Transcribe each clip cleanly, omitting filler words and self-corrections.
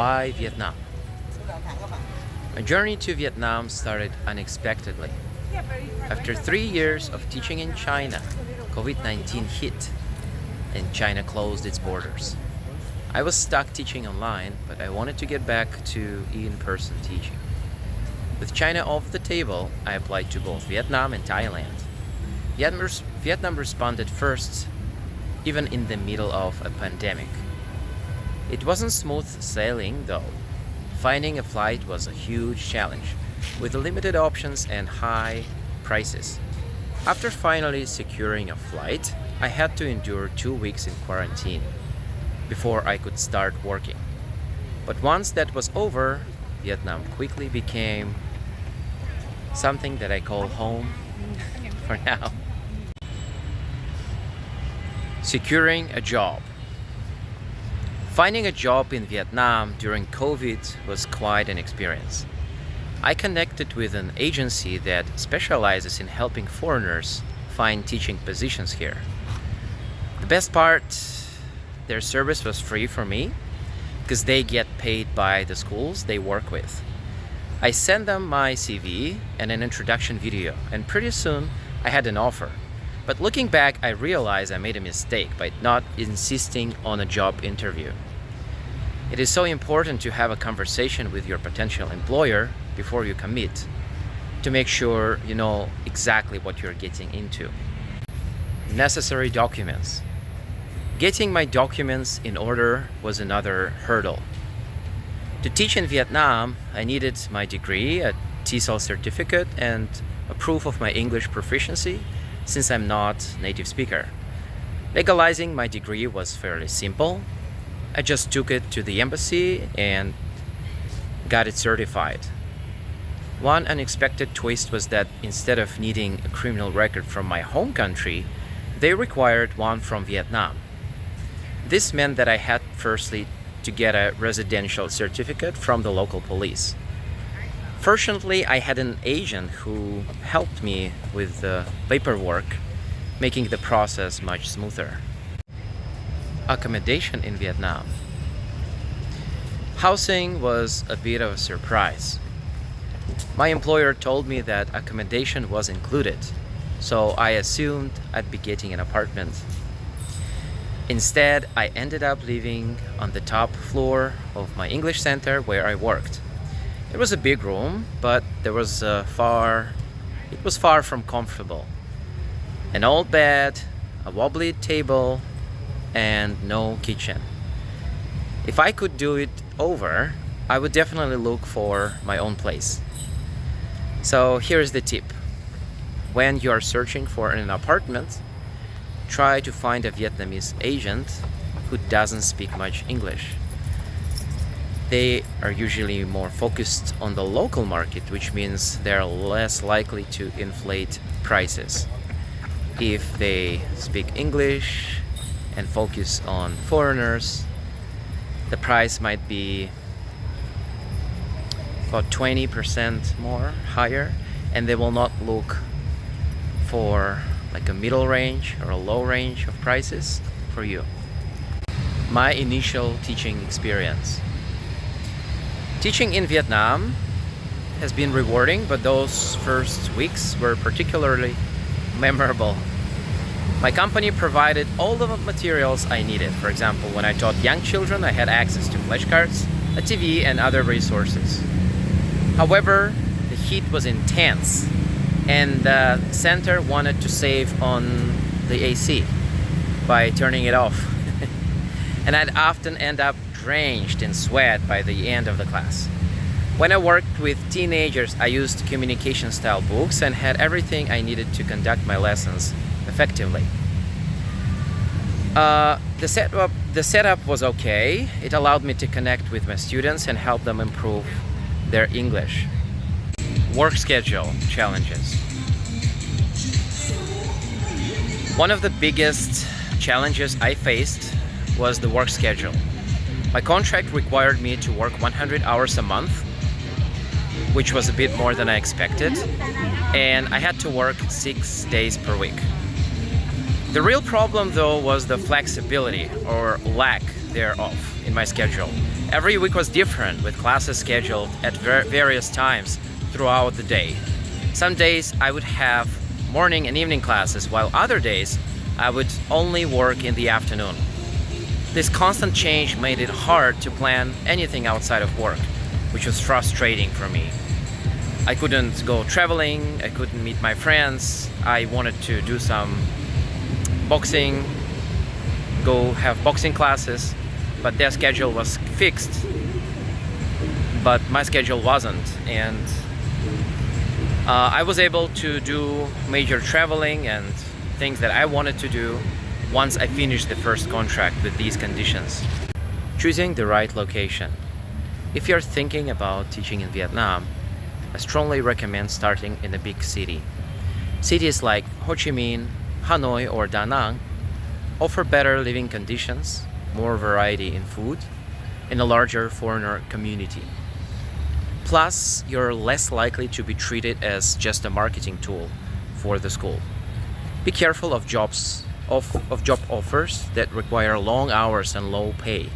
Why Vietnam? My journey to Vietnam started unexpectedly. After 3 years of teaching in China, COVID-19 hit and China closed its borders. I was stuck teaching online, but I wanted to get back to in-person teaching. With China off the table, I applied to both Vietnam and Thailand. Vietnam responded first, even in the middle of a pandemic. It wasn't smooth sailing though. Finding a flight was a huge challenge, with limited options and high prices. After finally securing a flight, I had to endure 2 weeks in quarantine before I could start working. But once that was over, Vietnam quickly became something that I call home for now. Securing a job. Finding a job in Vietnam during COVID was quite an experience. I connected with an agency that specializes in helping foreigners find teaching positions here. The best part, their service was free for me because they get paid by the schools they work with. I sent them my CV and an introduction video, and pretty soon I had an offer. But looking back, I realized I made a mistake by not insisting on a job interview. It is so important to have a conversation with your potential employer before you commit, to make sure you know exactly what you're getting into. Necessary documents. Getting my documents in order was another hurdle. To teach in Vietnam, I needed my degree, a ESL certificate, and a proof of my English proficiency, since I'm not a native speaker. Legalizing my degree was fairly simple. I just took it to the embassy and got it certified. One unexpected twist was that instead of needing a criminal record from my home country, they required one from Vietnam. This meant that I had firstly to get a residential certificate from the local police. Fortunately, I had an agent who helped me with the paperwork, making the process much smoother. Accommodation in Vietnam. Housing was a bit of a surprise. My employer told me that accommodation was included, so I assumed I'd be getting an apartment. Instead, I ended up living on the top floor of my English center where I worked. It was a big room, but it was far from comfortable. An old bed, a wobbly table, and no kitchen. If I could do it over, I would definitely look for my own place. So here's the tip. When you are searching for an apartment, try to find a Vietnamese agent who doesn't speak much English. They are usually more focused on the local market, which means they're less likely to inflate prices. If they speak English and focus on foreigners, the price might be about 20% more higher, and they will not look for like a middle range or a low range of prices for you. My initial teaching experience. Teaching in Vietnam has been rewarding, but those first weeks were particularly memorable. My company provided all the materials I needed. For example, when I taught young children, I had access to flashcards, a TV, and other resources. However, the heat was intense, and the center wanted to save on the AC by turning it off. And I'd often end up drenched in sweat by the end of the class. When I worked with teenagers, I used communication style books and had everything I needed to conduct my lessons effectively. The setup was okay. It allowed me to connect with my students and help them improve their English. Work schedule challenges. One of the biggest challenges I faced was the work schedule. My contract required me to work 100 hours a month, which was a bit more than I expected, and I had to work 6 days per week. The real problem though was the flexibility or lack thereof in my schedule. Every week was different, with classes scheduled at various times throughout the day. Some days I would have morning and evening classes, while other days I would only work in the afternoon. This constant change made it hard to plan anything outside of work, which was frustrating for me. I couldn't go traveling, I couldn't meet my friends, I wanted to do some boxing, go have boxing classes, but their schedule was fixed, but my schedule wasn't, and I was able to do major traveling and things that I wanted to do once I finished the first contract with these conditions. Choosing the right location. If you're thinking about teaching in Vietnam, I strongly recommend starting in a big city. Cities like Ho Chi Minh, Hanoi, or Da Nang offer better living conditions, more variety in food, and a larger foreigner community. Plus, you're less likely to be treated as just a marketing tool for the school. Be careful of job offers that require long hours and low pay.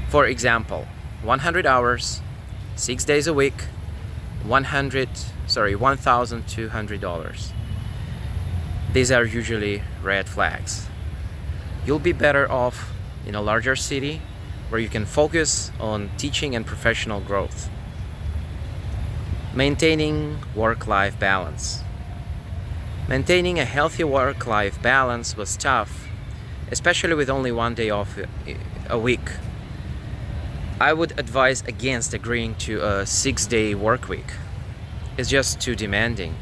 For example, 100 hours, 6 days a week, $1,200. These are usually red flags. You'll be better off in a larger city where you can focus on teaching and professional growth. Maintaining work-life balance. Maintaining a healthy work-life balance was tough, especially with only one day off a week. I would advise against agreeing to a 6-day work week. It's just too demanding.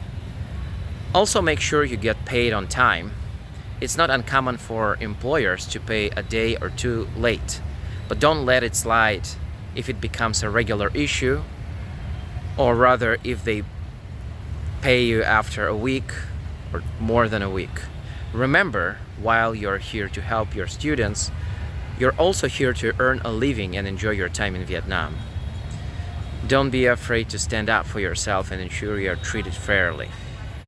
Also, make sure you get paid on time. It's not uncommon for employers to pay a day or two late, but don't let it slide if it becomes a regular issue, or rather if they pay you after a week or more than a week. Remember, while you're here to help your students, you're also here to earn a living and enjoy your time in Vietnam. Don't be afraid to stand up for yourself and ensure you're treated fairly.